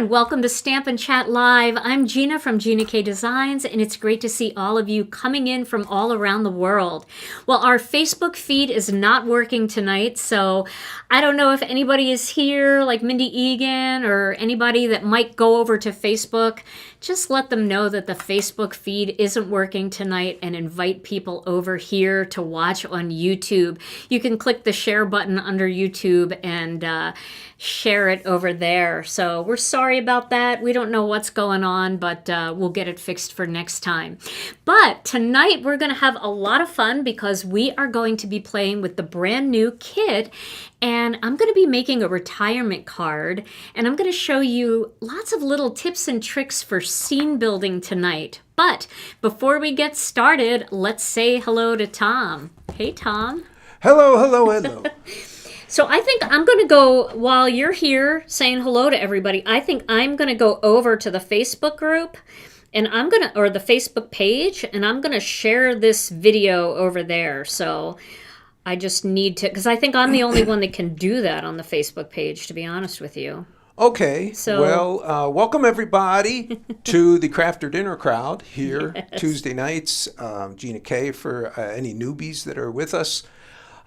and welcome to Stamp and Chat Live. I'm Gina from Gina K Designs, and it's great to see all of you coming in from all around the world. Well, our Facebook feed is not working tonight, so I don't know if anybody is here, like Mindy Egan, or anybody that might go over to Facebook. Just let them know that the Facebook feed isn't working tonight and invite people over here to watch on YouTube. You can click the share button under YouTube and share it over there. So we're sorry about that. We don't know what's going on, but we'll get it fixed for next time. But tonight we're going to have a lot of fun because we are going to be playing with the brand new kit, and I'm going to be making a retirement card, and I'm going to show you lots of little tips and tricks for scene building tonight. But before we get started, let's say hello to Tom. Hey, Tom. Hello, hello, hello. So I think I'm going to go, while you're here saying hello to everybody, I think I'm going to go over to the Facebook group and or the Facebook page, and I'm going to share this video over there. So I just need to, because I think I'm the only one that can do that on the Facebook page, to be honest with you. Okay, well, welcome everybody to the Crafter Dinner Crowd here Tuesday nights. Gina K for any newbies that are with us.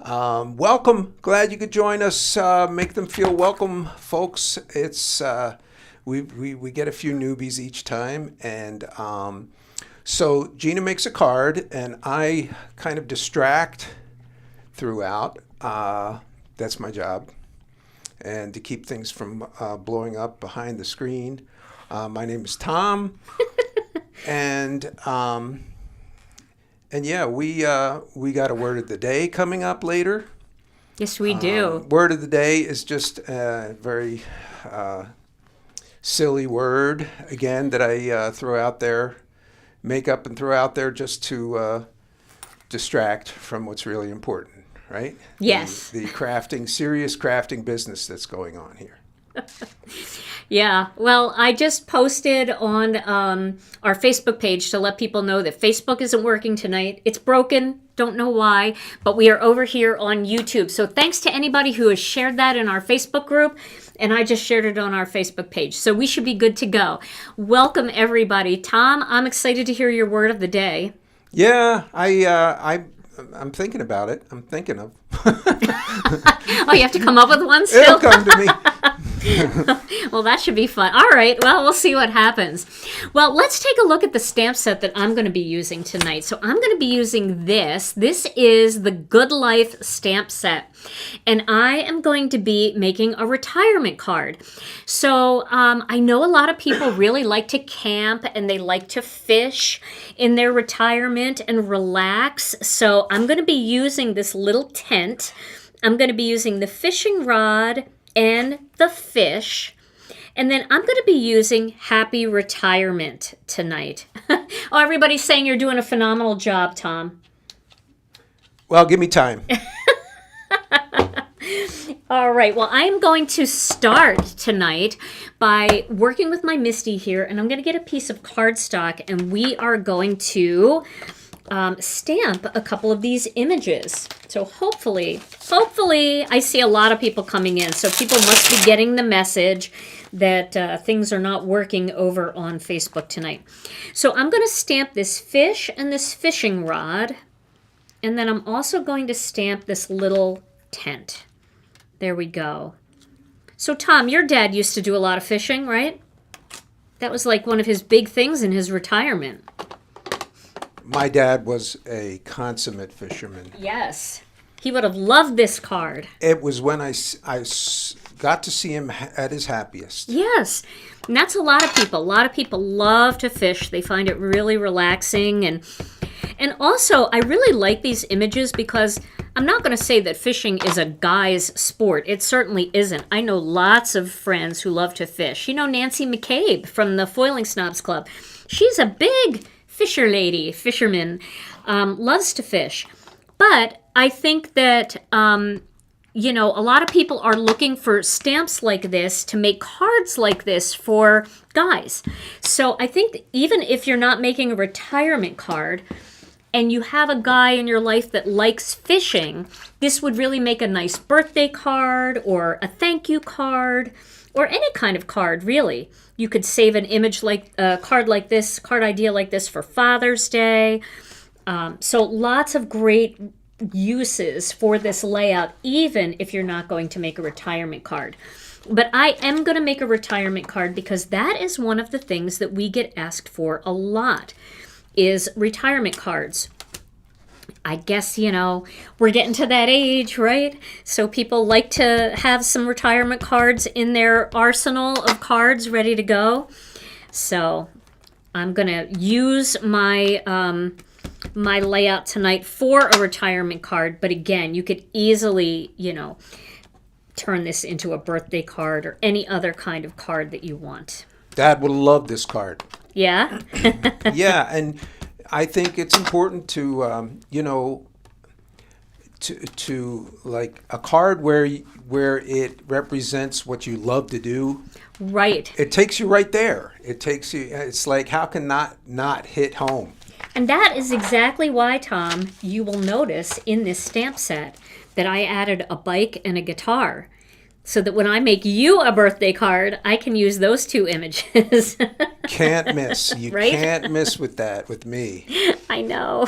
Welcome. Glad you could join us. Make them feel welcome, folks. It's we get a few newbies each time, and so Gina makes a card, and I kind of distract throughout. That's my job, and to keep things from blowing up behind the screen. My name is Tom, and yeah, we got a word of the day coming up later. Yes, we do. Word of the day is just a very silly word, again, that I throw out there, make up and throw out there just to distract from what's really important, right? Yes. The crafting, serious crafting business that's going on here. Yeah, well, I just posted on our Facebook page to let people know that Facebook isn't working tonight. It's broken, don't know why, but we are over here on YouTube. So thanks to anybody who has shared that in our Facebook group, and I just shared it on our Facebook page. So we should be good to go. Welcome, everybody. Tom, I'm excited to hear your word of the day. Yeah, I'm thinking about it. I'm thinking of. Oh, you have to come up with one still? It'll come to me. Well, that should be fun. All right, well, we'll see what happens. Well, let's take a look at the stamp set that I'm going to be using tonight. So I'm going to be using this. This is the Good Life stamp set, and I am going to be making a retirement card. So I know a lot of people really like to camp, and they like to fish in their retirement and relax. So I'm going to be using this little tent. I'm going to be using the fishing rod and the fish. And then I'm going to be using Happy Retirement tonight. Oh, everybody's saying you're doing a phenomenal job, Tom. Well, give me time. All right, well, I'm going to start tonight by working with my Misty here, and I'm going to get a piece of cardstock, and we are going to stamp a couple of these images. So hopefully, I see a lot of people coming in, so people must be getting the message that things are not working over on Facebook tonight. So I'm going to stamp this fish and this fishing rod, and then I'm also going to stamp this little tent. There we go. So Tom, your dad used to do a lot of fishing, right? That was like one of his big things in his retirement. My dad was a consummate fisherman. Yes. He would have loved this card. It was when I got to see him at his happiest. Yes. And that's a lot of people. A lot of people love to fish. They find it really relaxing. And also, I really like these images because I'm not going to say that fishing is a guy's sport. It certainly isn't. I know lots of friends who love to fish. You know Nancy McCabe from the Foiling Snobs Club. She's a big fisherman, loves to fish. But I think that, a lot of people are looking for stamps like this to make cards like this for guys. So I think even if you're not making a retirement card and you have a guy in your life that likes fishing, this would really make a nice birthday card or a thank you card or any kind of card, really. You could save an image like a card like this, card idea like this for Father's Day. So lots of great uses for this layout, even if you're not going to make a retirement card. But I am going to make a retirement card because that is one of the things that we get asked for a lot, is retirement cards. I guess, you know, we're getting to that age, right? So people like to have some retirement cards in their arsenal of cards ready to go. So I'm going to use my my layout tonight for a retirement card. But again, you could easily, you know, turn this into a birthday card or any other kind of card that you want. Dad would love this card. Yeah? Yeah, and I think it's important to, you know, to like a card where it represents what you love to do. Right. It takes you right there. It takes you. It's like, how can not hit home? And that is exactly why, Tom, you will notice in this stamp set that I added a bike and a guitar, so that when I make you a birthday card, I can use those two images. Can't miss. You right? Can't miss with that, with me. I know.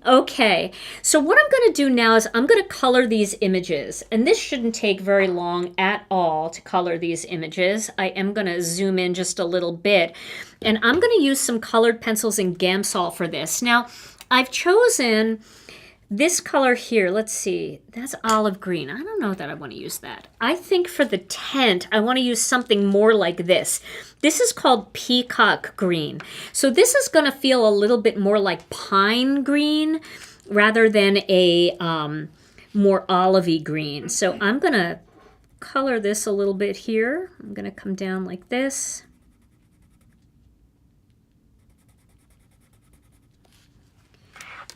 Okay, so what I'm going to do now is I'm going to color these images. And this shouldn't take very long at all to color these images. I am going to zoom in just a little bit. And I'm going to use some colored pencils and Gamsol for this. Now, I've chosen this color here. Let's see. That's olive green. I don't know that I want to use that. I think for the tent, I want to use something more like this. This is called Peacock Green. So this is going to feel a little bit more like pine green rather than a more olivey green. So I'm going to color this a little bit here. I'm going to come down like this.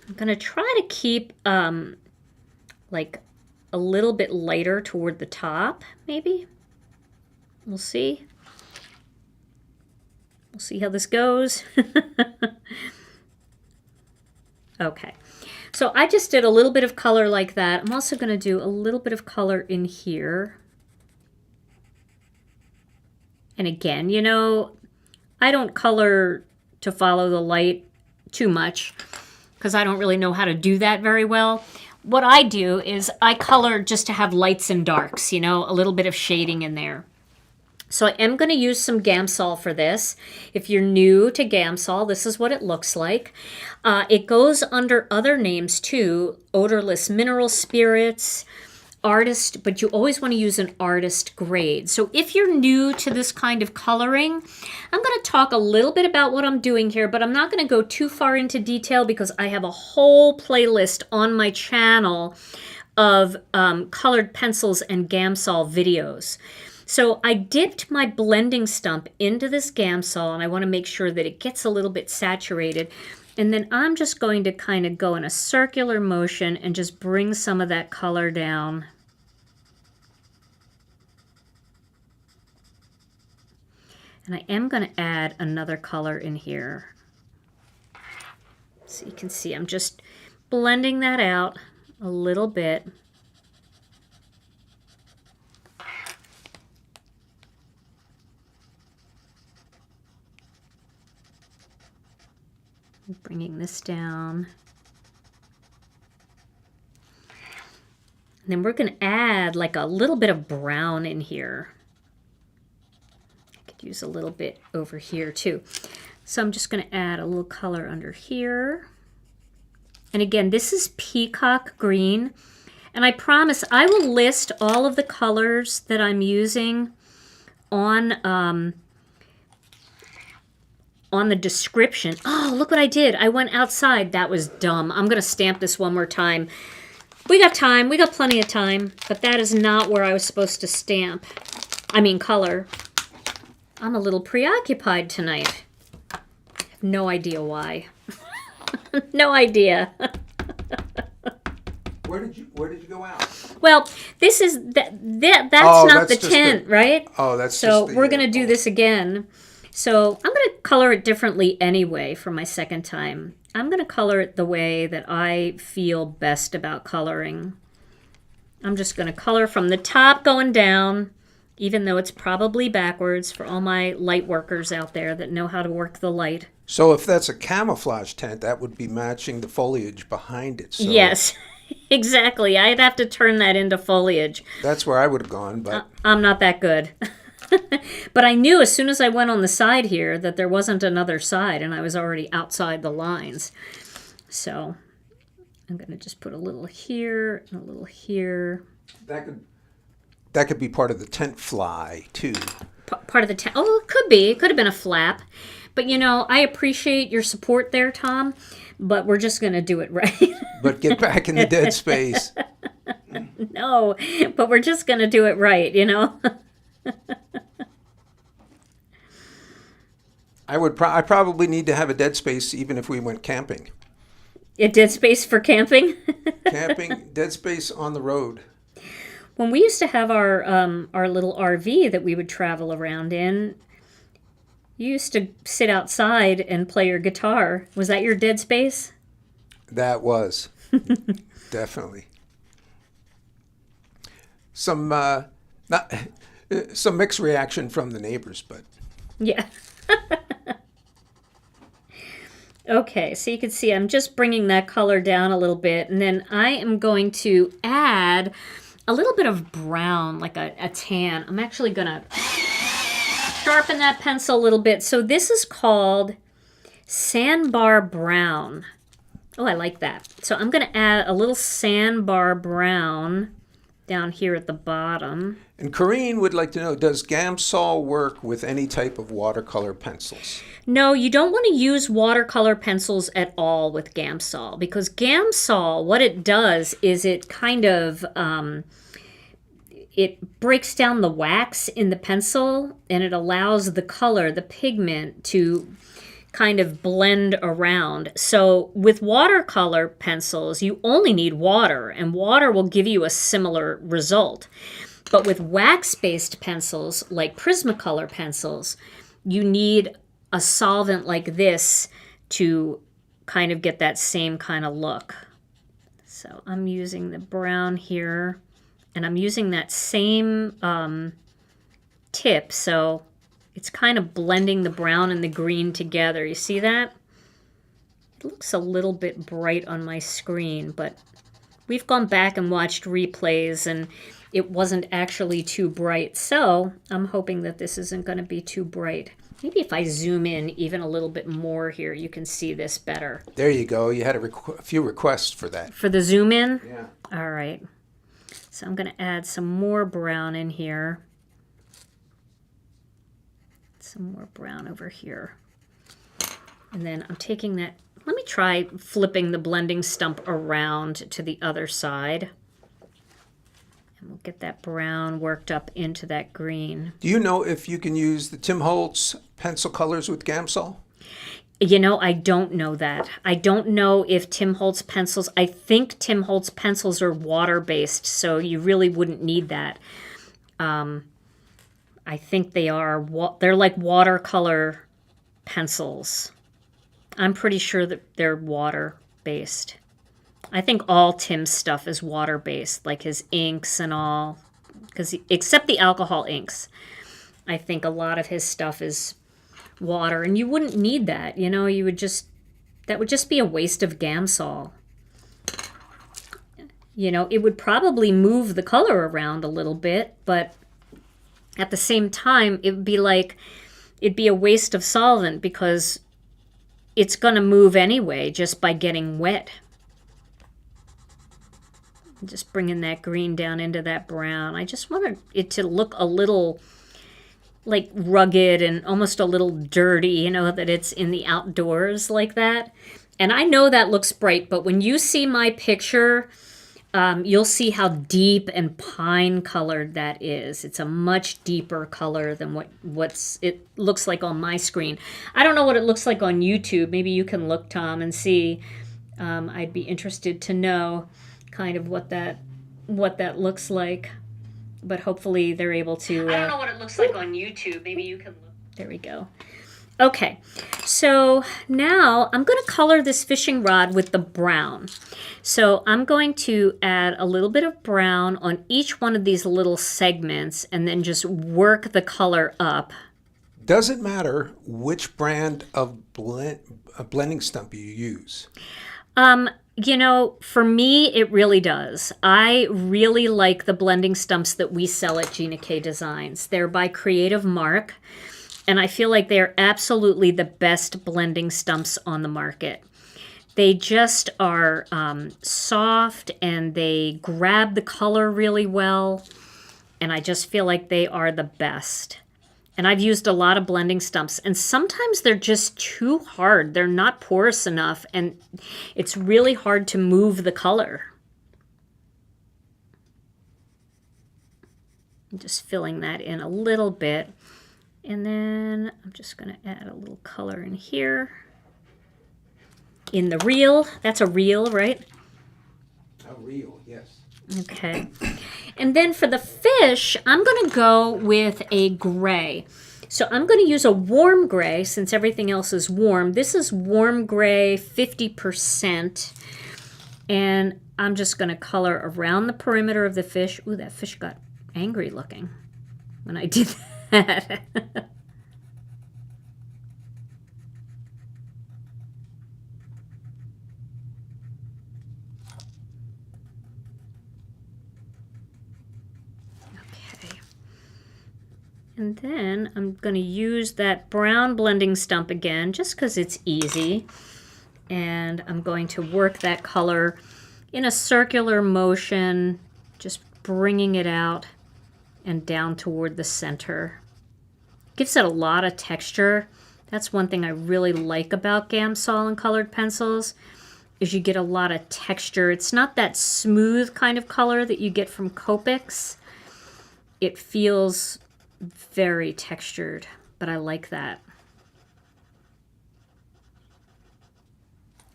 I'm going to try to keep like a little bit lighter toward the top, maybe. We'll see. We'll see how this goes. Okay. So I just did a little bit of color like that. I'm also going to do a little bit of color in here. And again, you know, I don't color to follow the light too much, because I don't really know how to do that very well. What I do is I color just to have lights and darks, you know, a little bit of shading in there. So I am going to use some Gamsol for this. If you're new to Gamsol, this is what it looks like. It goes under other names too, odorless mineral spirits, artist, but you always want to use an artist grade. So if you're new to this kind of coloring, I'm going to talk a little bit about what I'm doing here, but I'm not going to go too far into detail because I have a whole playlist on my channel of colored pencils and Gamsol videos. So I dipped my blending stump into this Gamsol, and I want to make sure that it gets a little bit saturated. And then I'm just going to kind of go in a circular motion and just bring some of that color down. And I am going to add another color in here. So you can see I'm just blending that out a little bit. Bringing this down. And then we're going to add like a little bit of brown in here. I could use a little bit over here too. So I'm just going to add a little color under here. And again, this is Peacock Green. And I promise I will list all of the colors that I'm using on the description. Oh, look what I did. I went outside. That was dumb. I'm going to stamp this one more time. We got time. We got plenty of time. But that is not where I was supposed to stamp. I mean, color. I'm a little preoccupied tonight. I have no idea why. No idea. Where did you go out? Well, this is that's Oh, not that's the tint, right? Oh, that's so just the, we're going to do this again. So I'm going to color it differently anyway for my second time. I'm going to color it the way that I feel best about coloring. I'm just going to color from the top going down even though it's probably backwards for all my light workers out there that know how to work the light. So if that's a camouflage tent, that would be matching the foliage behind it. So Yes, exactly. I'd have to turn that into foliage. that's where I would have gone, but I'm not that good. But I knew as soon as I went on the side here that there wasn't another side, and I was already outside the lines. So I'm going to just put a little here and a little here. that could be part of the tent fly too. Part of the tent. Oh, it could be. It could have been a flap. But, you know, I appreciate your support there, Tom, but we're just going to do it right. But get back in the dead space. No, but we're just going to do it right, you know? I probably need to have a dead space even if we went camping. A dead space for camping? Camping, dead space on the road. When we used to have our little RV that we would travel around in, you used to sit outside and play your guitar. Was that your dead space? That was. Definitely. Some some mixed reaction from the neighbors, but Yeah. Okay, so you can see I'm just bringing that color down a little bit, and then I am going to add a little bit of brown, like a tan. I'm actually going to sharpen that pencil a little bit. So this is called Sandbar Brown. Oh, I like that. So I'm going to add a little Sandbar Brown down here at the bottom. And Corrine would like to know, does Gamsol work with any type of watercolor pencils? No, you don't want to use watercolor pencils at all with Gamsol, because Gamsol, what it does is it kind of, it breaks down the wax in the pencil, and it allows the color, the pigment, to kind of blend around. So with watercolor pencils, you only need water, and water will give you a similar result. But with wax-based pencils, like Prismacolor pencils, you need a solvent like this to kind of get that same kind of look. So I'm using the brown here, and I'm using that same tip, so it's kind of blending the brown and the green together. You see that? It looks a little bit bright on my screen, but we've gone back and watched replays, and it wasn't actually too bright. So I'm hoping that this isn't going to be too bright. Maybe if I zoom in even a little bit more here, you can see this better. There you go. You had a few requests for that. For the zoom in? Yeah. All right. So I'm going to add some more brown in here. Some more brown over here. And then I'm taking that, let me try flipping the blending stump around to the other side. And we'll get that brown worked up into that green. Do you know if you can use the Tim Holtz pencil colors with Gamsol? You know, I don't know that. I don't know if Tim Holtz pencils, I think Tim Holtz pencils are water-based, so you really wouldn't need that. I think they're like watercolor pencils. I'm pretty sure that they're water-based. I think all Tim's stuff is water-based, like his inks and all, except the alcohol inks. I think a lot of his stuff is water, and you wouldn't need that. You know, that would just be a waste of Gamsol. You know, it would probably move the color around a little bit, but at the same time, it'd be a waste of solvent because it's going to move anyway just by getting wet. Just bringing that green down into that brown. I just wanted it to look a little like rugged and almost a little dirty, you know, that it's in the outdoors like that. And I know that looks bright, but when you see my picture, you'll see how deep and pine colored that is. It's a much deeper color than what it looks like on my screen. I don't know what it looks like on YouTube. Maybe you can look, Tom, and see. I'd be interested to know kind of what that looks like. But hopefully they're able to... I don't know what it looks like on YouTube. Maybe you can look. There we go. Okay, so now I'm going to color this fishing rod with the brown. So I'm going to add a little bit of brown on each one of these little segments and then just work the color up. Does it matter which brand of blending stump you use? You know, for me, it really does. I really like the blending stumps that we sell at Gina K Designs. They're by Creative Mark, and I feel like they're absolutely the best blending stumps on the market. They just are soft and they grab the color really well, and I just feel like they are the best. And I've used a lot of blending stumps, and sometimes they're just too hard. They're not porous enough, and it's really hard to move the color. I'm just filling that in a little bit. And then I'm just going to add a little color in here. In the reel. That's a reel, right? A reel, yes. Okay. And then for the fish, I'm going to go with a gray. So I'm going to use a warm gray since everything else is warm. This is warm gray, 50%. And I'm just going to color around the perimeter of the fish. Ooh, that fish got angry looking when I did that. And then I'm going to use that brown blending stump again, just because it's easy. And I'm going to work that color in a circular motion, just bringing it out and down toward the center. Gives it a lot of texture. That's one thing I really like about Gamsol and colored pencils, is you get a lot of texture. It's not that smooth kind of color that you get from Copics. It feels very textured, but I like that.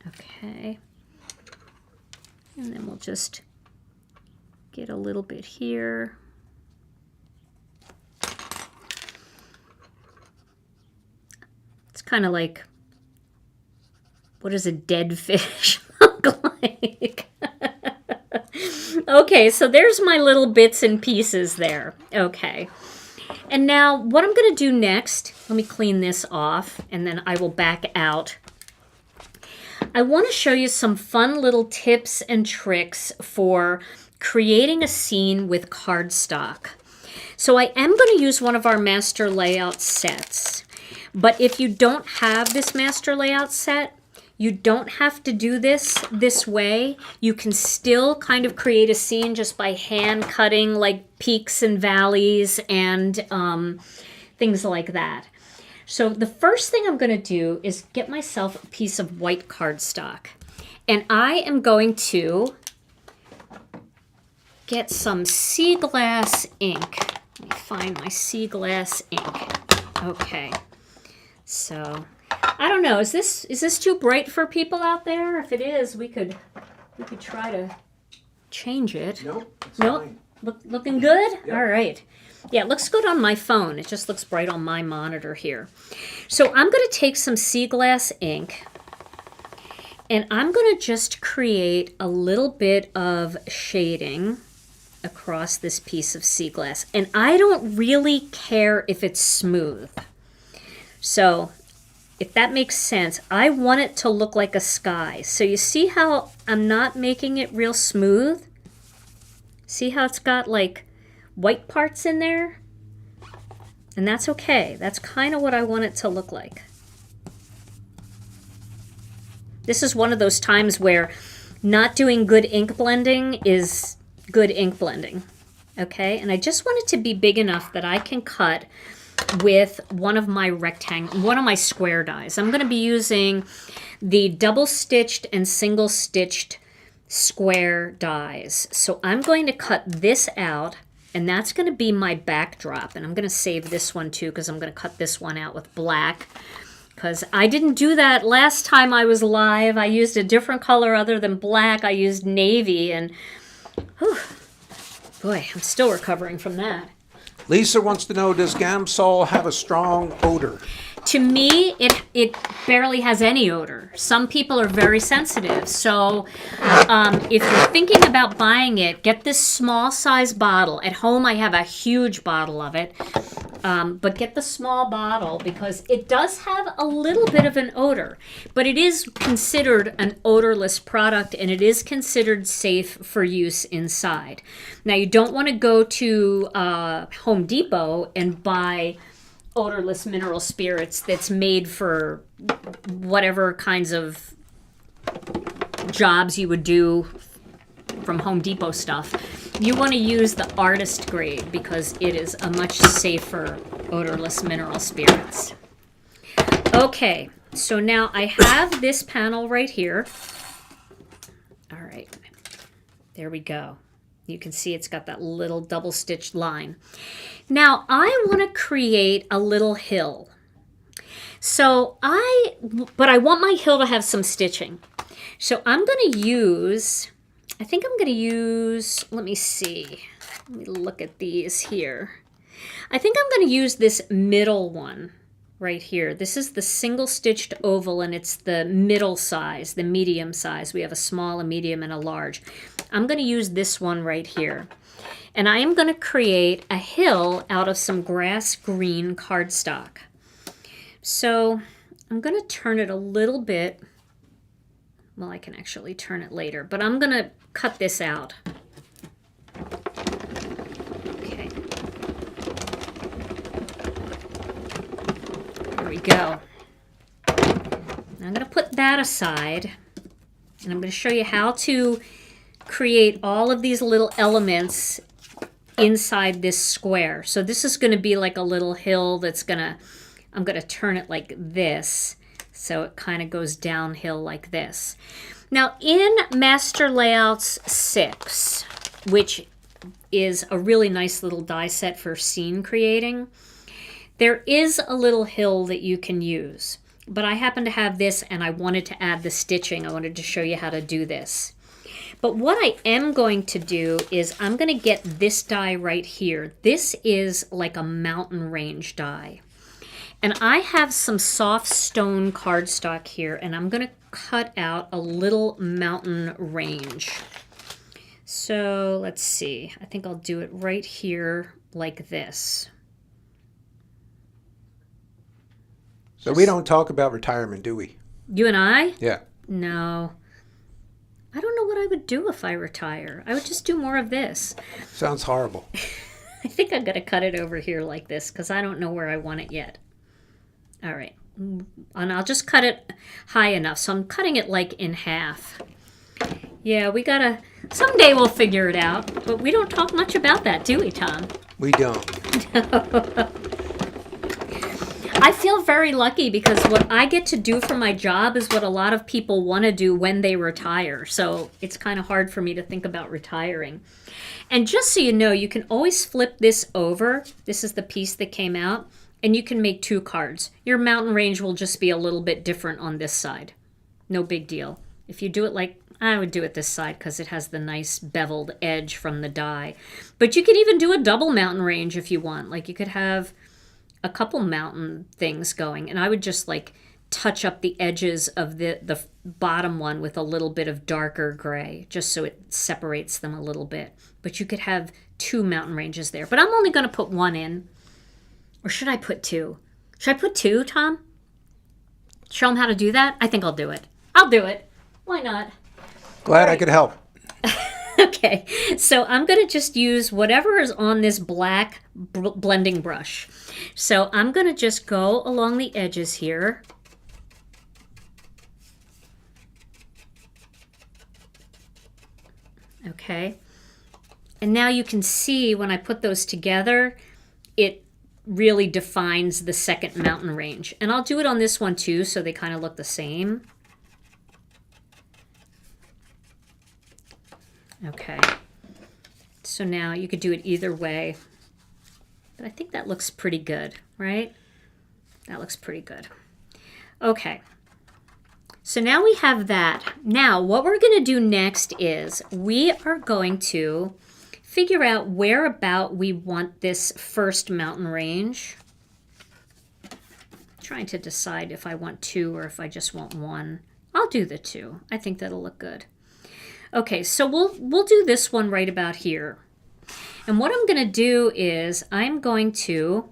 Okay. And then we'll just get a little bit here. It's kind of like, what does a dead fish look like? Okay, so there's my little bits and pieces there. Okay. And now what I'm going to do next, let me clean this off and then I will back out. I want to show you some fun little tips and tricks for creating a scene with cardstock. So I am going to use one of our master layout sets. But if you don't have this master layout set, you don't have to do this way. You can still kind of create a scene just by hand cutting like peaks and valleys and things like that. So the first thing I'm going to do is get myself a piece of white cardstock. And I am going to get some sea glass ink. Let me find my sea glass ink. Okay. So I don't know. Is this too bright for people out there? If it is, we could try to change it. Nope. Nope. Looking good? Yep. All right. Yeah, it looks good on my phone. It just looks bright on my monitor here. So I'm going to take some sea glass ink and I'm going to just create a little bit of shading across this piece of sea glass. And I don't really care if it's smooth. So if that makes sense, I want it to look like a sky. So you see how I'm not making it real smooth? See how it's got like white parts in there? And that's okay. That's kind of what I want it to look like. This is one of those times where not doing good ink blending is good ink blending. Okay, and I just want it to be big enough that I can cut with one of my square dies. I'm going to be using the double stitched and single stitched square dies. So I'm going to cut this out, and that's going to be my backdrop. And I'm going to save this one too, because I'm going to cut this one out with black, because I didn't do that last time I was live. I used a different color other than black. I used navy, and whew, boy, I'm still recovering from that. Lisa wants to know, does Gamsol have a strong odor? To me, it barely has any odor. Some people are very sensitive. So if you're thinking about buying it, get this small size bottle. At home, I have a huge bottle of it. But get the small bottle because it does have a little bit of an odor. But it is considered an odorless product, and it is considered safe for use inside. Now, you don't want to go to Home Depot and buy odorless mineral spirits that's made for whatever kinds of jobs you would do from Home Depot stuff. You want to use the artist grade because it is a much safer odorless mineral spirits. Okay, so now I have this panel right here. All right, there we go. You can see it's got that little double stitched line. Now I want to create a little hill. But I want my hill to have some stitching. So I'm going to use, let me see. Let me look at these here. I think I'm going to use this middle one right here. This is the single stitched oval, and it's the middle size, the medium size. We have a small, a medium, and a large. I'm going to use this one right here. And I am going to create a hill out of some grass green cardstock. So I'm going to turn it a little bit. Well, I can actually turn it later, but I'm going to cut this out. Okay. There we go. I'm going to put that aside, and I'm going to show you how to create all of these little elements inside this square. So this is going to be like a little hill that's I'm going to turn it like this. So it kind of goes downhill like this. Now in Master Layouts 6, which is a really nice little die set for scene creating, there is a little hill that you can use. But I happen to have this and I wanted to add the stitching. I wanted to show you how to do this. But what I am going to do is I'm going to get this die right here. This is like a mountain range die. And I have some soft stone cardstock here, and I'm going to cut out a little mountain range. So let's see. I think I'll do it right here like this. So we don't talk about retirement, do we? You and I? Yeah. No. I don't know what I would do if I retire. I would just do more of this. Sounds horrible. I think I'm going to cut it over here like this because I don't know where I want it yet. All right. And I'll just cut it high enough. So I'm cutting it like in half. Yeah, someday we'll figure it out. But we don't talk much about that, do we, Tom? We don't. I feel very lucky because what I get to do for my job is what a lot of people want to do when they retire. So it's kind of hard for me to think about retiring. And just so you know, you can always flip this over. This is the piece that came out. And you can make 2 cards. Your mountain range will just be a little bit different on this side. No big deal. If you do it like, I would do it this side because it has the nice beveled edge from the die. But you could even do a double mountain range if you want. Like you could have a couple mountain things going, and I would just like touch up the edges of the bottom one with a little bit of darker gray just so it separates them a little bit. But you could have 2 mountain ranges there, but I'm only going to put 1 in. Or should I put 2? Should I put 2, Tom? Show them how to do that? I think I'll do it. I'll do it. Why not? Glad I could help. Okay, so I'm going to just use whatever is on this black blending brush. So I'm going to just go along the edges here. Okay, and now you can see when I put those together, it really defines the second mountain range. And I'll do it on this one too, so they kind of look the same. Okay, so now you could do it either way, but I think that looks pretty good, right? That looks pretty good. Okay, so now we have that. Now what we're going to do next is we are going to figure out where about we want this first mountain range. Trying to decide if I want 2 or if I just want 1. I'll do the 2. I think that'll look good. Okay, so we'll do this one right about here. And what I'm going to do is I'm going to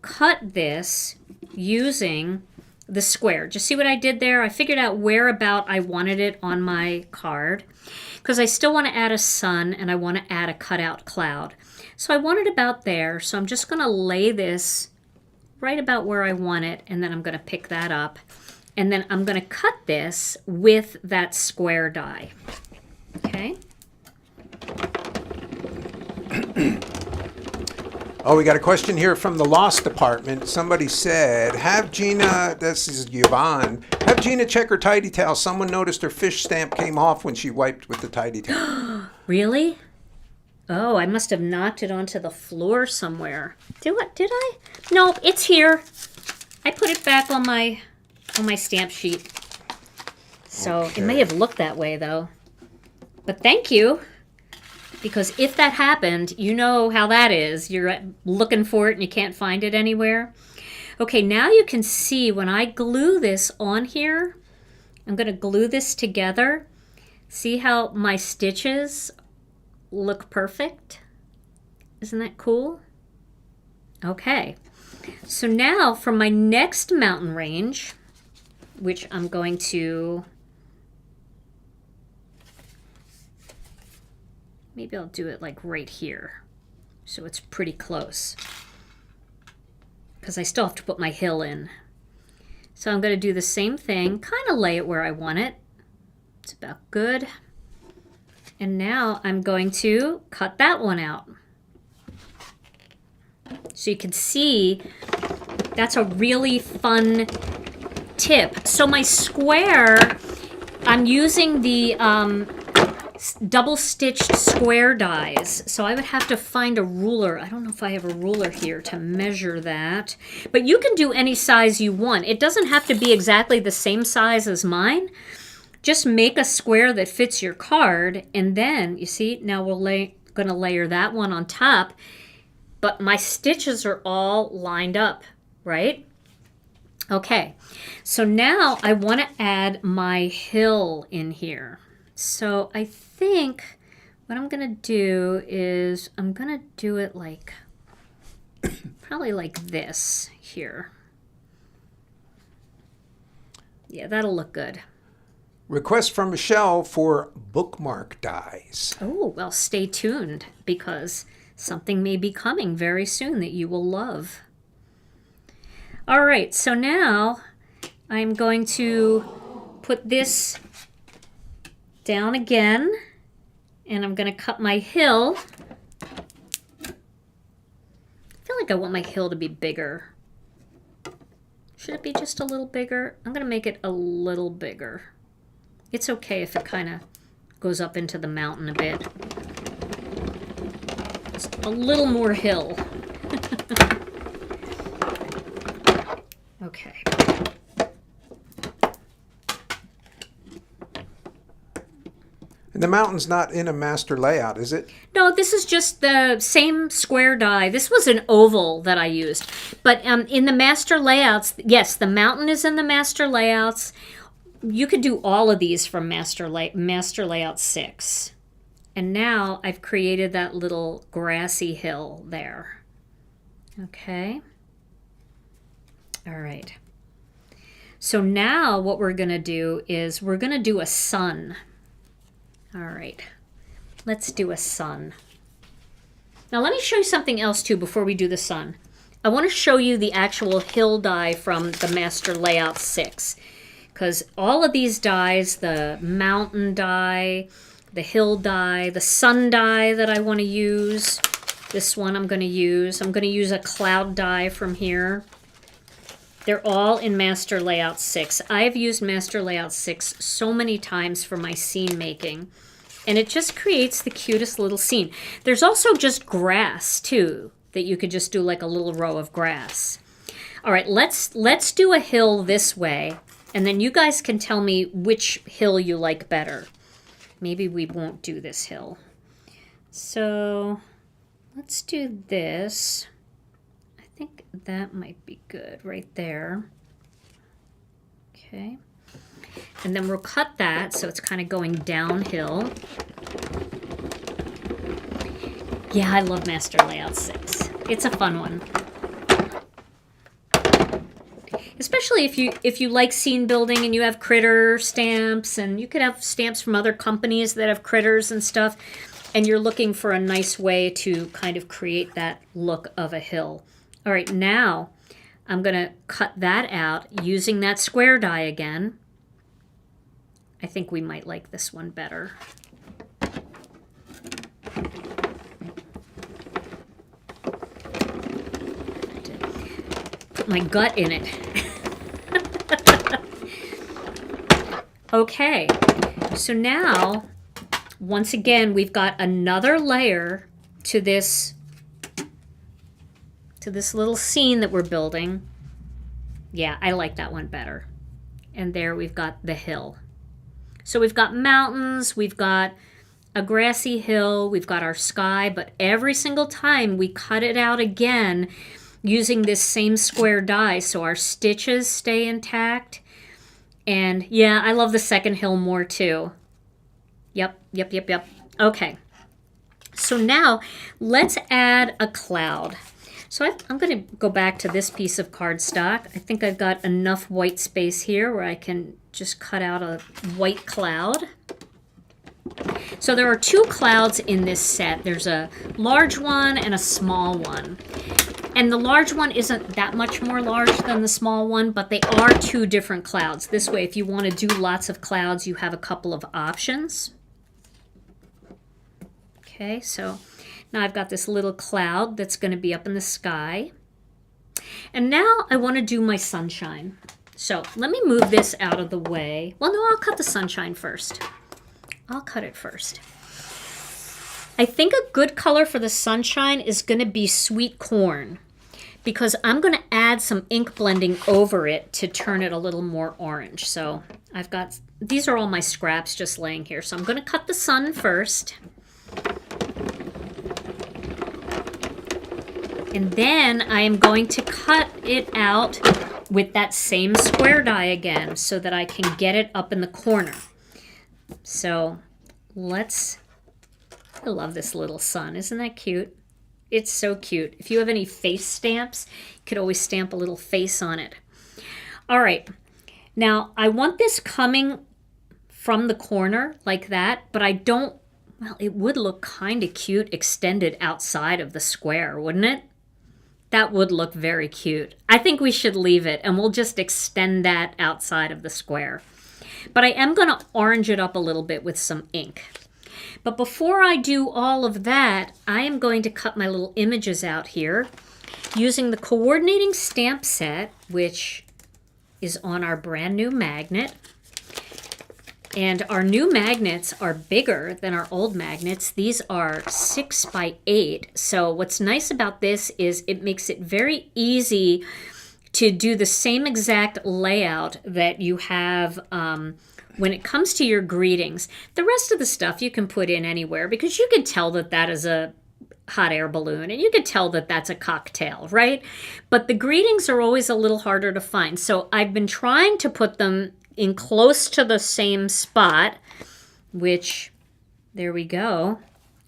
cut this using the square. Just see what I did there? I figured out where about I wanted it on my card because I still want to add a sun and I want to add a cutout cloud. So I want it about there. So I'm just going to lay this right about where I want it, and then I'm going to pick that up, and then I'm going to cut this with that square die. Okay. Oh, we got a question here from the loss department. Somebody said, have Gina, this is Yvonne, have Gina check her tidy towel. Someone noticed her fish stamp came off when she wiped with the tidy towel. Really? Oh, I must have knocked it onto the floor somewhere. Did I? No, it's here. I put it back on my stamp sheet. So Okay. It may have looked that way though. But thank you. Because if that happened, you know how that is. You're looking for it and you can't find it anywhere. Okay, now you can see when I glue this on here, I'm going to glue this together. See how my stitches look perfect? Isn't that cool? Okay, so now for my next mountain range, which I'm going to, maybe I'll do it like right here, so it's pretty close, because I still have to put my hill in. So I'm going to do the same thing, kind of lay it where I want it. It's about good. And now I'm going to cut that one out. So you can see that's a really fun tip. So my square, I'm using the double stitched square dies. So I would have to find a ruler. I don't know if I have a ruler here to measure that. But you can do any size you want. It doesn't have to be exactly the same size as mine. Just make a square that fits your card, and then, you see, now we're going to layer that one on top, but my stitches are all lined up, right? Okay, so now I want to add my hill in here. So I think what I'm going to do is I'm going to do it like, probably like this here. Yeah, that'll look good. Request from Michelle for bookmark dies. Oh, well, stay tuned because something may be coming very soon that you will love. All right, so now I'm going to put this down again, and I'm going to cut my hill. I feel like I want my hill to be bigger. Should it be just a little bigger? I'm going to make it a little bigger. It's okay if it kind of goes up into the mountain a bit. Just a little more hill. Okay. And the mountain's not in a master layout, is it? No, this is just the same square die. This was an oval that I used. But in the master layouts, yes, the mountain is in the master layouts. You could do all of these from Master Layout 6. And now I've created that little grassy hill there. Okay. All right. So now what we're going to do is we're going to do a sun. All right. Let's do a sun. Now let me show you something else too before we do the sun. I want to show you the actual hill die from the Master Layout 6. Because all of these dies, the mountain die, the hill die, the sun die that I want to use, this one I'm going to use a cloud die from here. They're all in Master Layout 6. I've used Master Layout 6 so many times for my scene making, and it just creates the cutest little scene. There's also just grass too, that you could just do like a little row of grass. All right, let's do a hill this way. And then you guys can tell me which hill you like better. Maybe we won't do this hill. So let's do this. I think that might be good right there. Okay. And then we'll cut that so it's kind of going downhill. Yeah, I love Master Layout 6. It's a fun one. Especially if you like scene building and you have critter stamps, and you could have stamps from other companies that have critters and stuff, and you're looking for a nice way to kind of create that look of a hill. All right, now I'm going to cut that out using that square die again. I think we might like this one better. Put my gut in it. Okay, so now, once again, we've got another layer to this little scene that we're building. Yeah, I like that one better. And there we've got the hill. So we've got mountains, we've got a grassy hill, we've got our sky, but every single time we cut it out again using this same square die so our stitches stay intact. And yeah, I love the second hill more too. Yep. Okay. So now let's add a cloud. So I'm going to go back to this piece of cardstock. I think I've got enough white space here where I can just cut out a white cloud. So there are two clouds in this set. There's a large one and a small one. And the large one isn't that much more large than the small one, but they are two different clouds. This way, if you want to do lots of clouds, you have a couple of options. Okay, so now I've got this little cloud that's going to be up in the sky. And now I want to do my sunshine. So let me move this out of the way. Well, no, I'll cut the sunshine first. I'll cut it first. I think a good color for the sunshine is going to be sweet corn, because I'm going to add some ink blending over it to turn it a little more orange. So I've got, these are all my scraps just laying here. So I'm going to cut the sun first. And then I am going to cut it out with that same square die again so that I can get it up in the corner. So I love this little sun. Isn't that cute? It's so cute. If you have any face stamps, you could always stamp a little face on it. All right. Now, I want this coming from the corner like that, but I don't, well, it would look kind of cute extended outside of the square, wouldn't it? That would look very cute. I think we should leave it, and we'll just extend that outside of the square. But I am going to orange it up a little bit with some ink. But before I do all of that, I am going to cut my little images out here using the coordinating stamp set, which is on our brand new magnet. And our new magnets are bigger than our old magnets. These are 6 by 8. So what's nice about this is it makes it very easy to do the same exact layout that you have when it comes to your greetings. The rest of the stuff you can put in anywhere, because you could tell that that is a hot air balloon, and you could tell that that's a cocktail, right? But the greetings are always a little harder to find. So I've been trying to put them in close to the same spot, which, there we go.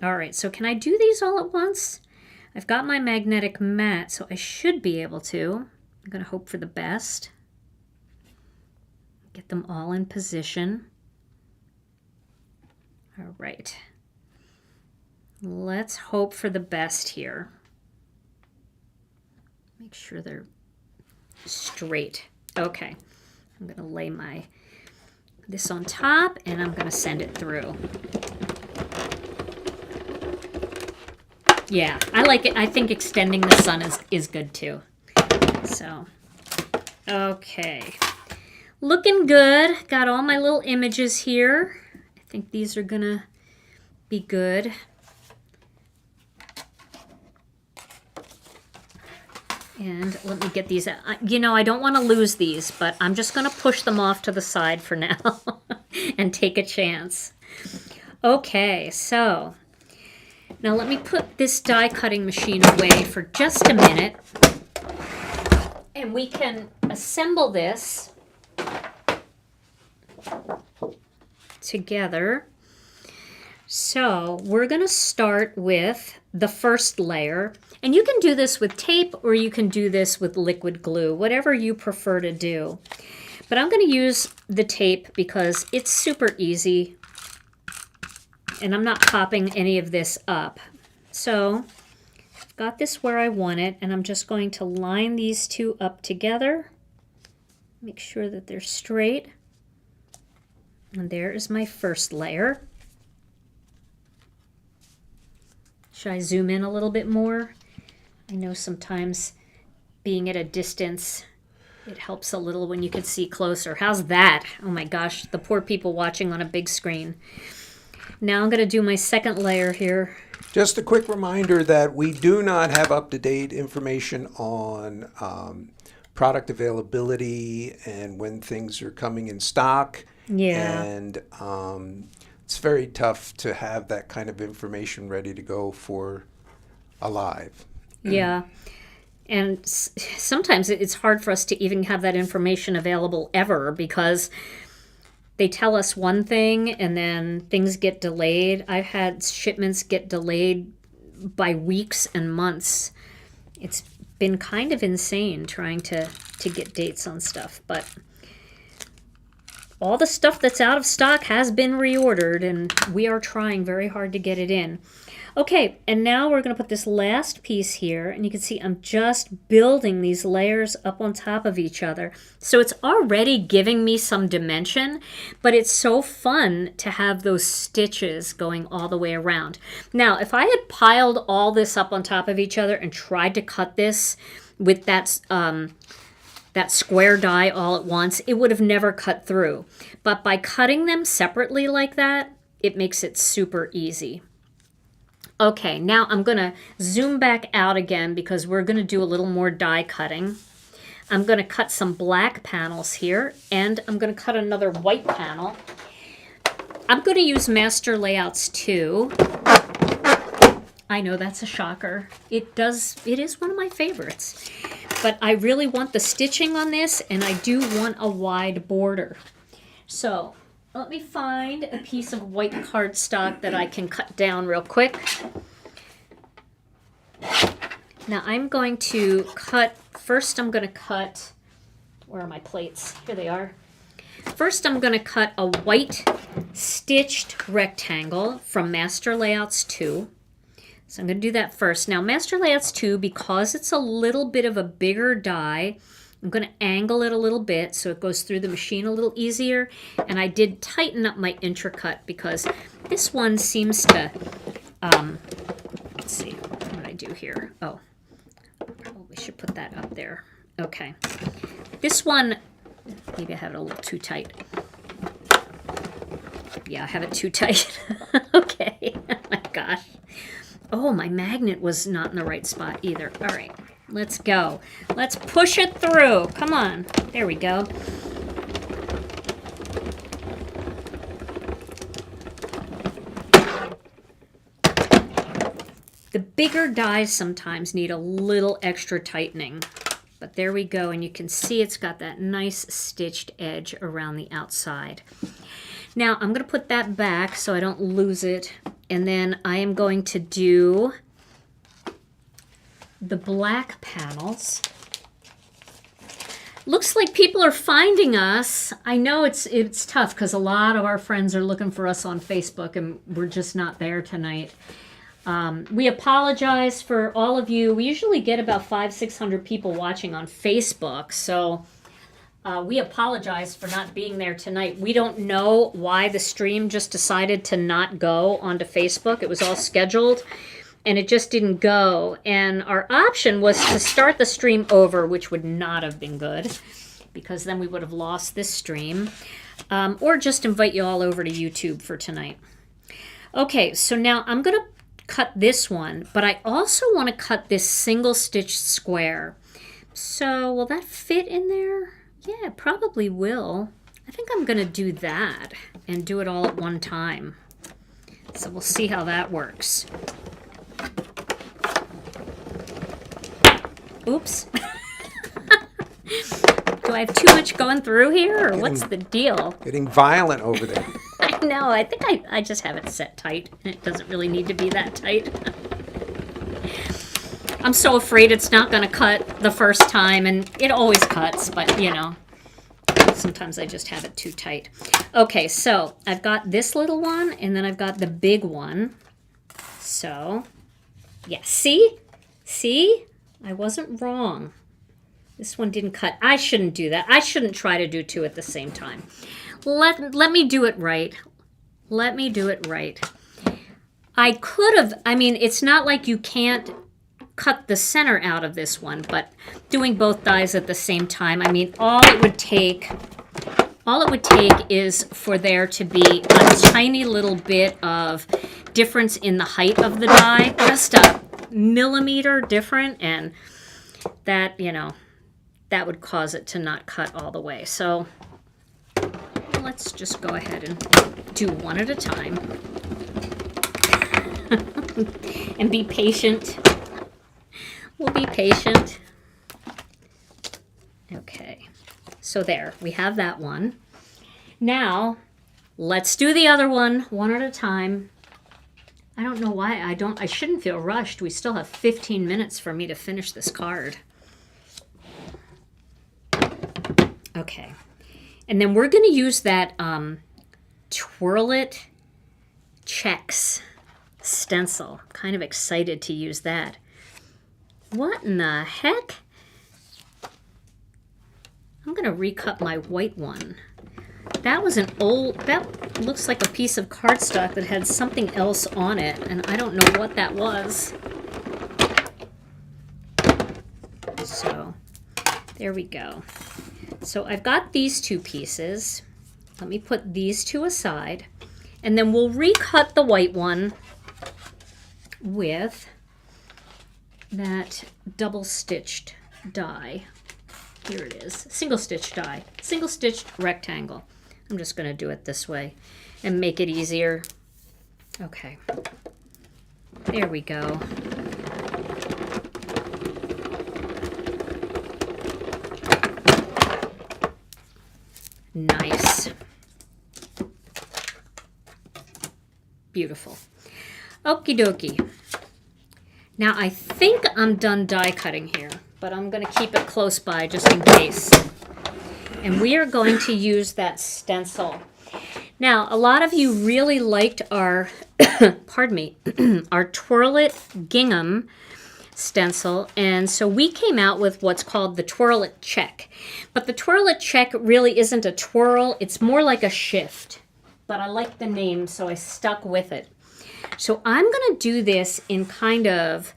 All right, so can I do these all at once? I've got my magnetic mat, so I should be able to. I'm going to hope for the best. Get them all in position. All right. Let's hope for the best here. Make sure they're straight. Okay. I'm going to lay this on top, and I'm going to send it through. Yeah, I like it. I think extending the sun is good too. So, okay. Looking good. Got all my little images here. I think these are going to be good. And let me get these out. You know, I don't want to lose these, but I'm just going to push them off to the side for now. And take a chance. Okay, so Now let me put this die cutting machine away for just a minute, and we can assemble this together. So we're going to start with the first layer, and you can do this with tape or you can do this with liquid glue, whatever you prefer to do. But I'm going to use the tape because it's super easy and I'm not popping any of this up. So I've got this where I want it, and I'm just going to line these two up together. Make sure that they're straight. And there is my first layer. Should I zoom in a little bit more? I know sometimes being at a distance, it helps a little when you can see closer. How's that? Oh my gosh, the poor people watching on a big screen. Now I'm going to do my second layer here. Just a quick reminder that we do not have up-to-date information on product availability and when things are coming in stock. Yeah. And it's very tough to have that kind of information ready to go for a live. Yeah. And sometimes it's hard for us to even have that information available ever because they tell us one thing and then things get delayed. I've had shipments get delayed by weeks and months. It's been kind of insane trying to get dates on stuff, but all the stuff that's out of stock has been reordered, and we are trying very hard to get it in. Okay, and now we're going to put this last piece here, and you can see I'm just building these layers up on top of each other. So it's already giving me some dimension, but it's so fun to have those stitches going all the way around. Now, if I had piled all this up on top of each other and tried to cut this with that square die all at once, it would have never cut through. But by cutting them separately like that, it makes it super easy. Okay, now I'm going to zoom back out again because we're going to do a little more die cutting. I'm going to cut some black panels here, and I'm going to cut another white panel. I'm going to use Master Layouts 2. I know that's a shocker. It is one of my favorites. But I really want the stitching on this, and I do want a wide border. So let me find a piece of white cardstock that I can cut down real quick. Now I'm going to cut, first I'm going to cut, where are my plates? Here they are. First I'm going to cut a white stitched rectangle from Master Layouts 2. So I'm going to do that first. Now Master Layouts 2, because it's a little bit of a bigger die, I'm going to angle it a little bit so it goes through the machine a little easier. And I did tighten up my intercut because this one seems to, let's see, what did I do here? Oh, probably should put that up there. Okay. This one, maybe I have it a little too tight. Yeah, I have it too tight. Okay. Oh my gosh. Oh, my magnet was not in the right spot either. All right, let's go. Let's push it through. Come on. There we go. The bigger dies sometimes need a little extra tightening. But there we go, and you can see it's got that nice stitched edge around the outside. Now, I'm going to put that back so I don't lose it. And then I am going to do the black panels. Looks like people are finding us. I know it's tough because a lot of our friends are looking for us on Facebook and we're just not there tonight. We apologize for all of you. We usually get about 500-600 people watching on Facebook, so we apologize for not being there tonight. We don't know why the stream just decided to not go onto Facebook. It was all scheduled, and it just didn't go. And our option was to start the stream over, which would not have been good, because then we would have lost this stream, or just invite you all over to YouTube for tonight. Okay, so now I'm going to cut this one, but I also want to cut this single stitch square. So will that fit in there? Yeah, it probably will. I think I'm going to do that and do it all at one time. So we'll see how that works. Oops. Do I have too much going through here, or what's the deal? Getting violent over there. I know. I think I just have it set tight, and it doesn't really need to be that tight. I'm so afraid it's not going to cut the first time, and it always cuts, but you know, sometimes I just have it too tight. Okay, so I've got this little one, and then I've got the big one. So, yeah, see? See? I wasn't wrong. This one didn't cut. I shouldn't do that. I shouldn't try to do two at the same time. Let me do it right. Let me do it right. I could have, I mean, it's not like you can't cut the center out of this one, but doing both dies at the same time, I mean, all it would take is for there to be a tiny little bit of difference in the height of the die, just a millimeter different, and that, you know, that would cause it to not cut all the way. So let's just go ahead and do one at a time. And be patient. We'll be patient. Okay, so there, we have that one. Now, let's do the other one at a time. I don't know why I shouldn't feel rushed. We still have 15 minutes for me to finish this card. Okay, and then we're going to use that Twirl-it Checks stencil. Kind of excited to use that. What in the heck? I'm going to recut my white one. That was an old, that looks like a piece of cardstock that had something else on it, and I don't know what that was. So, there we go. So I've got these two pieces. Let me put these two aside, and then we'll recut the white one with that double stitched die. Here it is, single stitch die, single stitched rectangle. I'm just going to do it this way and make it easier. Okay, there we go. Nice. Beautiful. Okie dokie. Now I think I'm done die cutting here, but I'm going to keep it close by just in case. And we are going to use that stencil. Now, a lot of you really liked our, pardon me, our Twirl-it gingham stencil, and so we came out with what's called the Twirl-it Check. But the Twirl-it Check really isn't a twirl, it's more like a shift. But I like the name, so I stuck with it. So I'm going to do this in kind of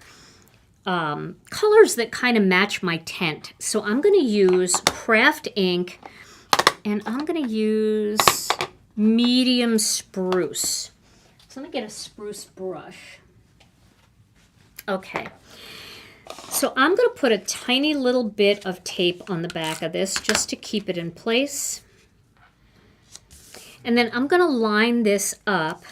colors that kind of match my tent. So I'm going to use Kraft ink, and I'm going to use medium spruce. So let me get a spruce brush. Okay. So I'm going to put a tiny little bit of tape on the back of this just to keep it in place. And then I'm going to line this up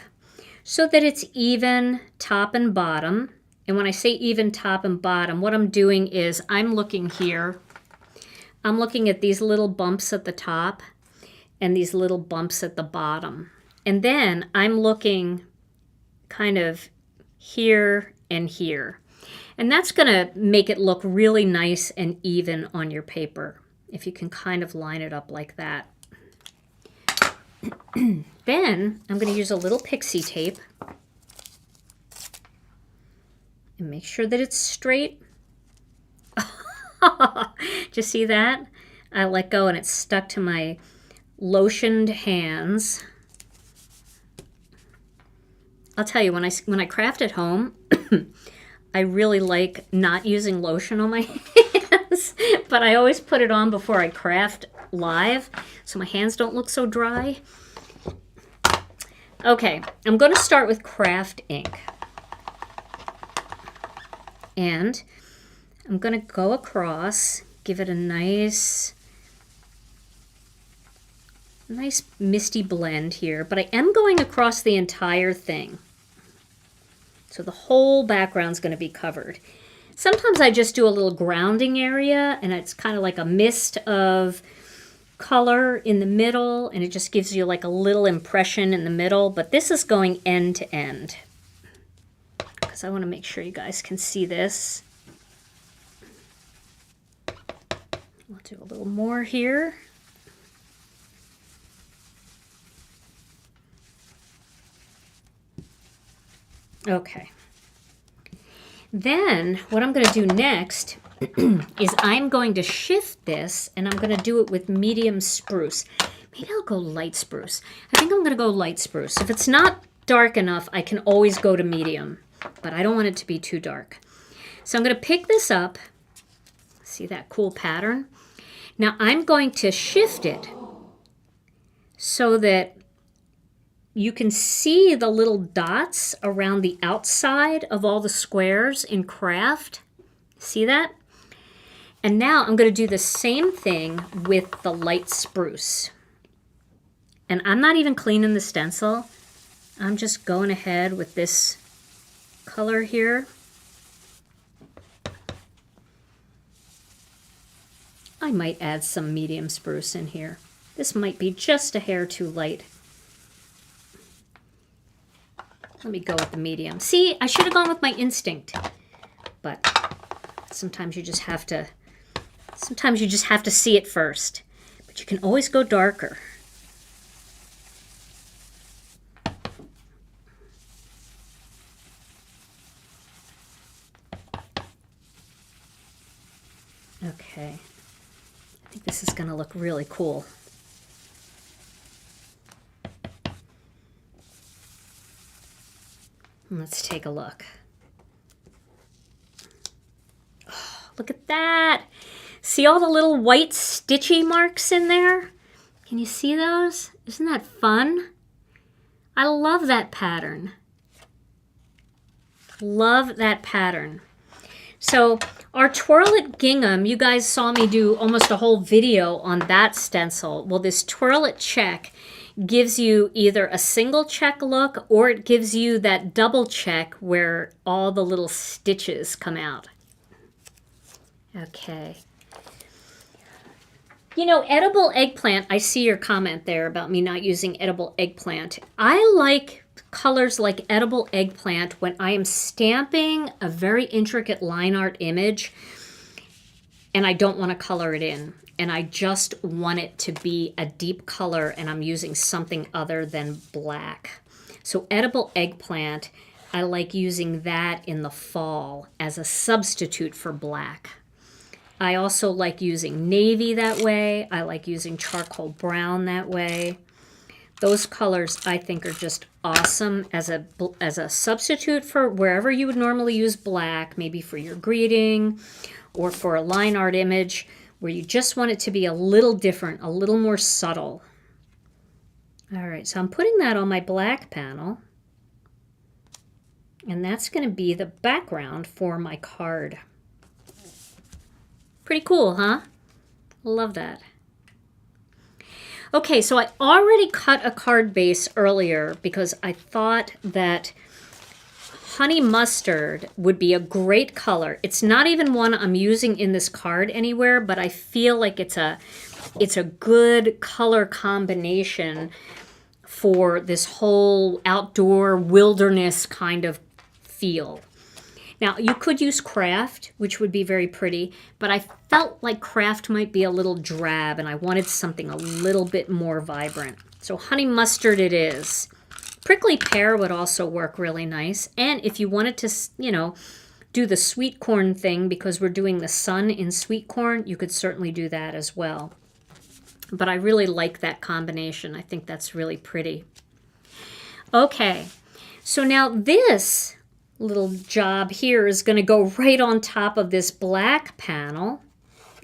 so that it's even top and bottom. And when I say even top and bottom, what I'm doing is I'm looking here. I'm looking at these little bumps at the top and these little bumps at the bottom. And then I'm looking kind of here and here. And that's going to make it look really nice and even on your paper, if you can kind of line it up like that. Then I'm going to use a little pixie tape and make sure that it's straight. Did you see that? I let go and it stuck to my lotioned hands. I'll tell you, when I craft at home, I really like not using lotion on my hands, but I always put it on before I craft live so my hands don't look so dry. Okay, I'm going to start with Kraft ink. And I'm going to go across, give it a nice misty blend here, but I am going across the entire thing. So the whole background's going to be covered. Sometimes I just do a little grounding area, and it's kind of like a mist of color in the middle, and it just gives you like a little impression in the middle. But this is going end to end because I want to make sure you guys can see this. I'll do a little more here. Okay. Then what I'm going to do next is I'm going to shift this, and I'm going to do it with medium spruce. Maybe I'll go light spruce. I think I'm going to go light spruce. If it's not dark enough, I can always go to medium, but I don't want it to be too dark. So I'm going to pick this up. See that cool pattern? Now I'm going to shift it so that you can see the little dots around the outside of all the squares in Kraft. See that? And now I'm going to do the same thing with the light spruce. And I'm not even cleaning the stencil. I'm just going ahead with this color here. I might add some medium spruce in here. This might be just a hair too light. Let me go with the medium. See, I should have gone with my instinct. But sometimes you just have to see it first. But you can always go darker. Okay. I think this is going to look really cool. Let's take a look. Oh, look at that. See all the little white stitchy marks in there? Can you see those? Isn't that fun? I love that pattern. Love that pattern. So our Twirl-it gingham, you guys saw me do almost a whole video on that stencil. Well, this Twirl-it check gives you either a single check look or it gives you that double check where all the little stitches come out. Okay. You know, edible eggplant, I see your comment there about me not using edible eggplant. I like colors like edible eggplant when I am stamping a very intricate line art image and I don't want to color it in. And I just want it to be a deep color and I'm using something other than black. So edible eggplant, I like using that in the fall as a substitute for black. I also like using navy that way. I like using charcoal brown that way. Those colors I think are just awesome as a substitute for wherever you would normally use black, maybe for your greeting or for a line art image, where you just want it to be a little different, a little more subtle. All right, so I'm putting that on my black panel. And that's going to be the background for my card. Pretty cool, huh? Love that. Okay, so I already cut a card base earlier because I thought that honey mustard would be a great color. It's not even one I'm using in this card anywhere, but I feel like it's a good color combination for this whole outdoor wilderness kind of feel. Now, you could use Kraft, which would be very pretty, but I felt like Kraft might be a little drab, and I wanted something a little bit more vibrant. So honey mustard it is. Prickly pear would also work really nice. And if you wanted to, you know, do the sweet corn thing, because we're doing the sun in sweet corn, you could certainly do that as well. But I really like that combination. I think that's really pretty. Okay, so now this little job here is going to go right on top of this black panel.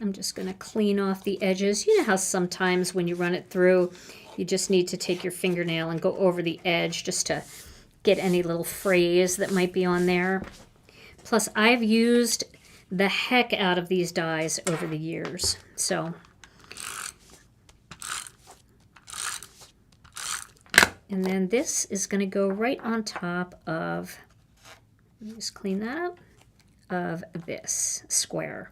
I'm just going to clean off the edges. You know how sometimes when you run it through, you just need to take your fingernail and go over the edge just to get any little frays that might be on there. Plus, I've used the heck out of these dies over the years. So, and then this is going to go right on top of, let me just clean that up. of this square.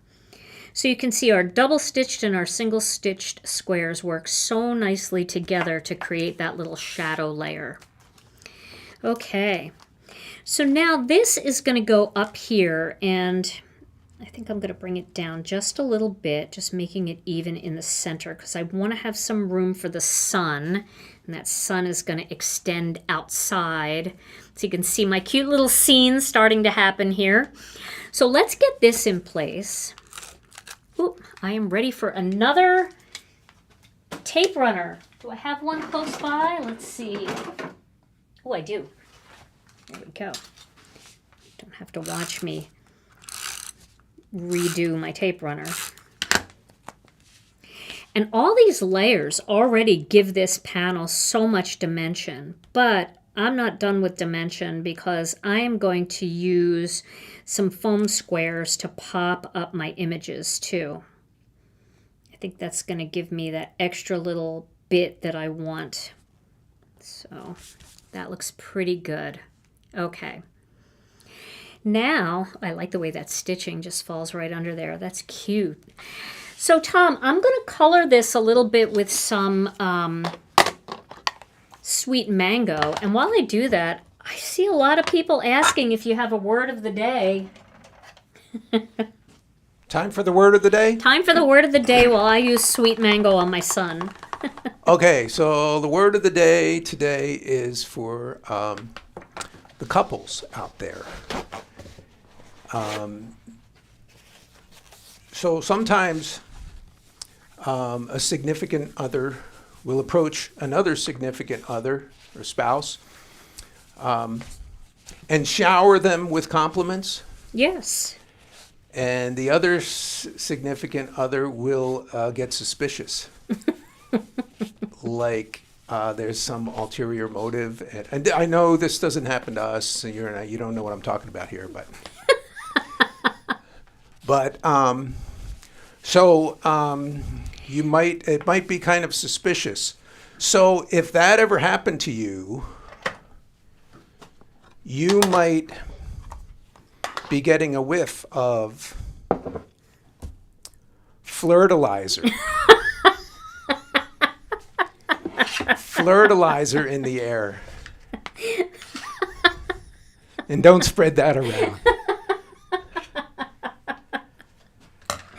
So you can see our double stitched and our single stitched squares work so nicely together to create that little shadow layer. Okay, so now this is going to go up here, and I think I'm going to bring it down just a little bit, just making it even in the center, because I want to have some room for the sun, and that sun is going to extend outside. So you can see my cute little scene starting to happen here. So let's get this in place. Ooh, I am ready for another tape runner. Do I have one close by? Let's see. Oh, I do. There we go. Don't have to watch me redo my tape runner. And all these layers already give this panel so much dimension, but I'm not done with dimension because I am going to use some foam squares to pop up my images too. I think that's going to give me that extra little bit that I want. So that looks pretty good. Okay. Now, I like the way that stitching just falls right under there. That's cute. So Tom, I'm going to color this a little bit with some sweet mango. And while I do that, I see a lot of people asking if you have a word of the day. Time for the word of the day? Time for the word of the day while I use sweet mango on my son. Okay, so the word of the day today is for the couples out there. So sometimes a significant other will approach another significant other or spouse and shower them with compliments. Yes. And the other significant other will get suspicious. Like there's some ulterior motive. And I know this doesn't happen to us, so you don't know what I'm talking about here, but... But it might be kind of suspicious. So if that ever happened to you, you might be getting a whiff of flirtilizer. Flirtilizer in the air. And don't spread that around.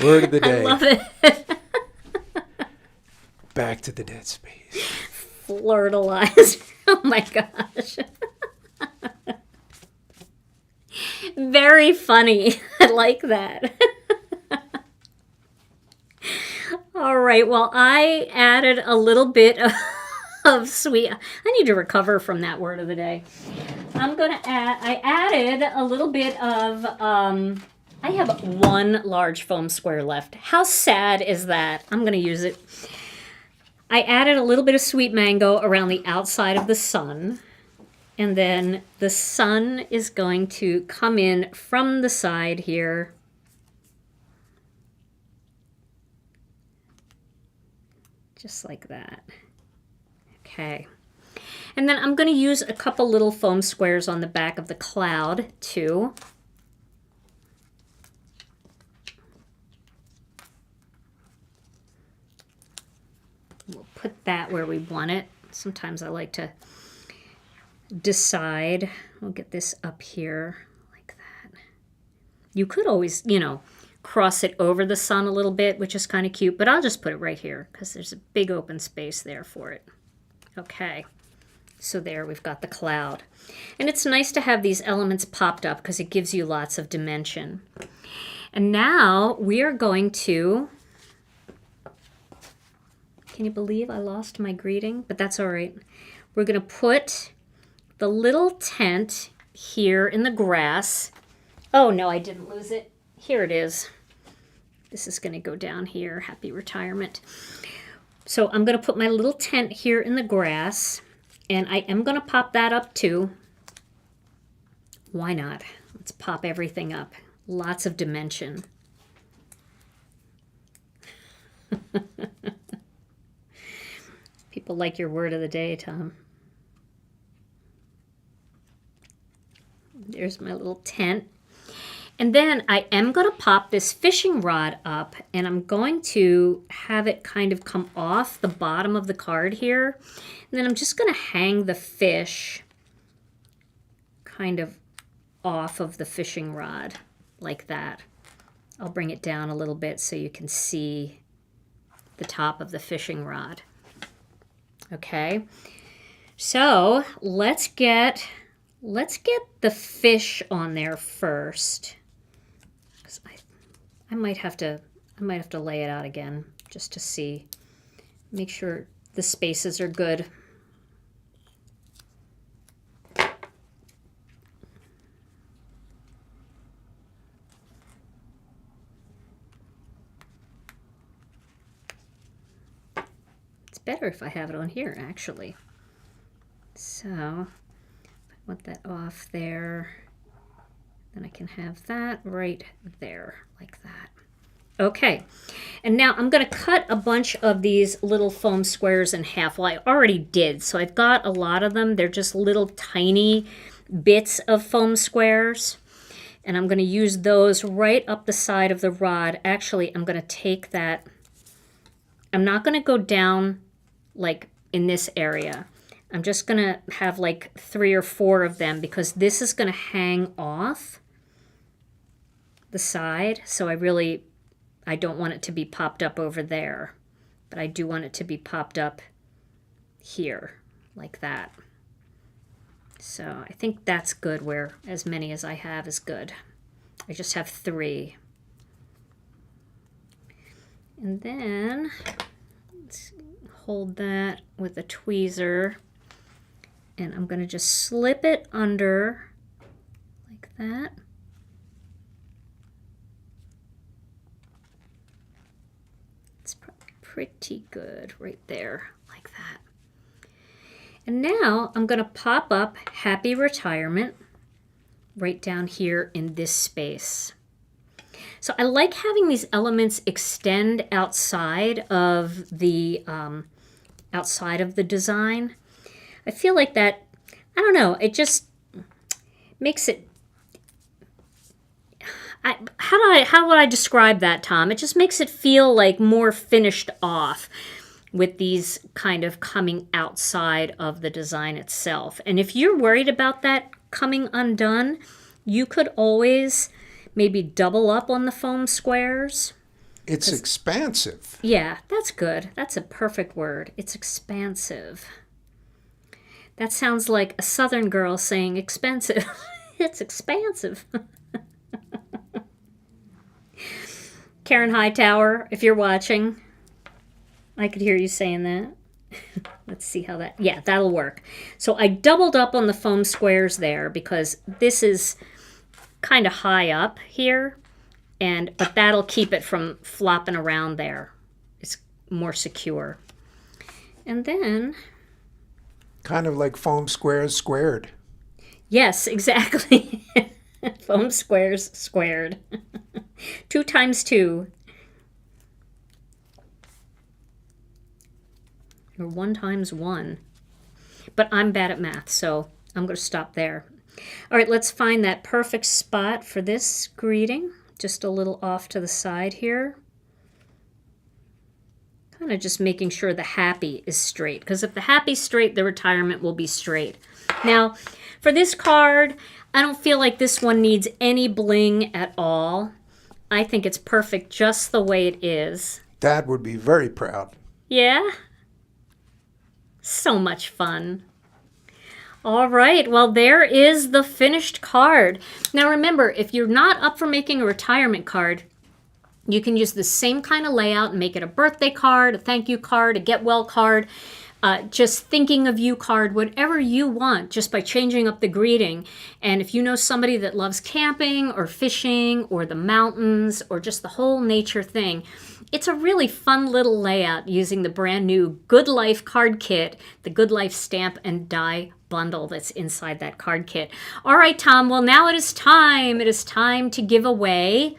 Word of the day. I love it. Back to the dead space. Flirtilize. Oh my gosh. Very funny. I like that. All right. Well, I added a little bit of sweet. I need to recover from that word of the day. I added a little bit of, I have one large foam square left. How sad is that? I'm going to use it. I added a little bit of sweet mango around the outside of the sun. And then the sun is going to come in from the side here. Just like that. Okay. And then I'm going to use a couple little foam squares on the back of the cloud too. We'll put that where we want it. Sometimes I like to decide. We'll get this up here like that. You could always, cross it over the sun a little bit, which is kind of cute, but I'll just put it right here because there's a big open space there for it. Okay, so there we've got the cloud. And it's nice to have these elements popped up because it gives you lots of dimension. And now we are going to... Can you believe I lost my greeting? But that's all right. We're going to put the little tent here in the grass. Oh, no, I didn't lose it. Here it is. This is going to go down here. Happy retirement. So I'm going to put my little tent here in the grass. And I am going to pop that up too. Why not? Let's pop everything up. Lots of dimension. People like your word of the day, Tom. There's my little tent. And then I am going to pop this fishing rod up, and I'm going to have it kind of come off the bottom of the card here. And then I'm just going to hang the fish kind of off of the fishing rod like that. I'll bring it down a little bit so you can see the top of the fishing rod. Okay, so let's get the fish on there first. I might have to lay it out again just to see, make sure the spaces are good. It's better if I have it on here, actually. So I want that off there. Then I can have that right there, like that. Okay, and now I'm going to cut a bunch of these little foam squares in half. Well, I already did, so I've got a lot of them. They're just little tiny bits of foam squares, and I'm going to use those right up the side of the rod. Actually, I'm going to take that. I'm not going to go down like in this area. I'm just going to have like 3 or 4 of them because this is going to hang off the side, so I don't want it to be popped up over there, but I do want it to be popped up here like that. So I think that's good, where as many as I have is good. I just have 3. And then let's hold that with a tweezer, and I'm going to just slip it under like that. Pretty good right there, like that. And now I'm going to pop up Happy Retirement right down here in this space. So I like having these elements extend outside of the design. I feel like that, I don't know, it just makes it, how would I describe that, Tom? It just makes it feel like more finished off with these kind of coming outside of the design itself. And if you're worried about that coming undone, you could always maybe double up on the foam squares. It's expansive. Yeah, that's good. That's a perfect word. It's expansive. That sounds like a Southern girl saying expensive. It's expansive. Karen Hightower, if you're watching, I could hear you saying that. Let's see how that, yeah, that'll work. So I doubled up on the foam squares there because this is kind of high up here, but that'll keep it from flopping around there. It's more secure. And then... kind of like foam squares squared. Yes, exactly. Foam squares squared. 2 times 2. Or 1 times 1. But I'm bad at math, so I'm going to stop there. All right, let's find that perfect spot for this greeting. Just a little off to the side here. Kind of just making sure the happy is straight. Because if the happy's straight, the retirement will be straight. Now, for this card, I don't feel like this one needs any bling at all. I think it's perfect just the way it is. Dad would be very proud. Yeah? So much fun. All right, well, there is the finished card. Now remember, if you're not up for making a retirement card, you can use the same kind of layout and make it a birthday card, a thank you card, a get well card, just thinking of you card, whatever you want, just by changing up the greeting. And if you know somebody that loves camping or fishing or the mountains or just the whole nature thing, it's a really fun little layout using the brand new Good Life card kit, the Good Life stamp and die bundle that's inside that card kit. All right, Tom, well, now it is time. It is time to give away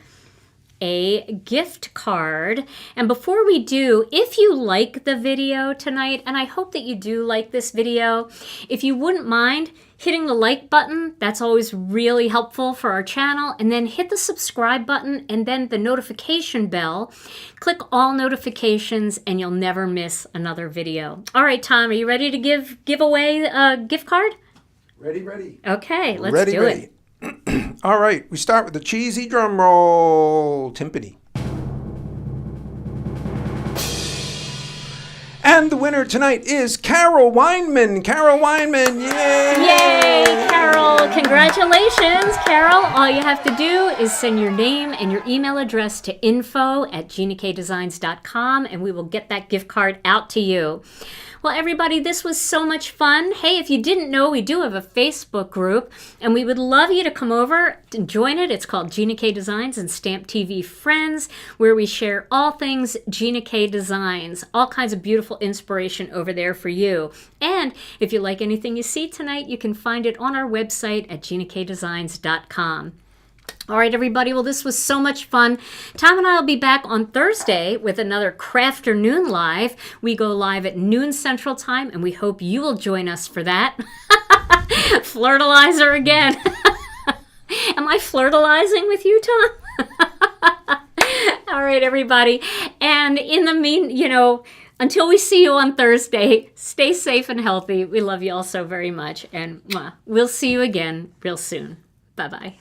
a gift card. And before we do, if you like the video tonight, and I hope that you do like this video, if you wouldn't mind hitting the like button. That's always really helpful for our channel. And then hit the subscribe button and then the notification bell. Click all notifications and you'll never miss another video. All right, Tom, are you ready to give away a gift card? Ready. Okay, let's do it. All right, we start with the cheesy drum roll, timpani. And the winner tonight is Carol Wineman. Carol Wineman, yay! Yay, Carol. Congratulations, Carol. All you have to do is send your name and your email address to info@ginakdesigns.com and we will get that gift card out to you. Well, everybody, this was so much fun. Hey, if you didn't know, we do have a Facebook group, and we would love you to come over and join it. It's called Gina K Designs and Stamp TV Friends, where we share all things Gina K Designs, all kinds of beautiful inspiration over there for you. And if you like anything you see tonight, you can find it on our website at ginakdesigns.com. All right, everybody. Well, this was so much fun. Tom and I will be back on Thursday with another Crafternoon Live. We go live at noon Central Time, and we hope you will join us for that. Flirtalizer again. Am I flirtalizing with you, Tom? All right, everybody. And in the until we see you on Thursday, stay safe and healthy. We love you all so very much. And we'll see you again real soon. Bye-bye.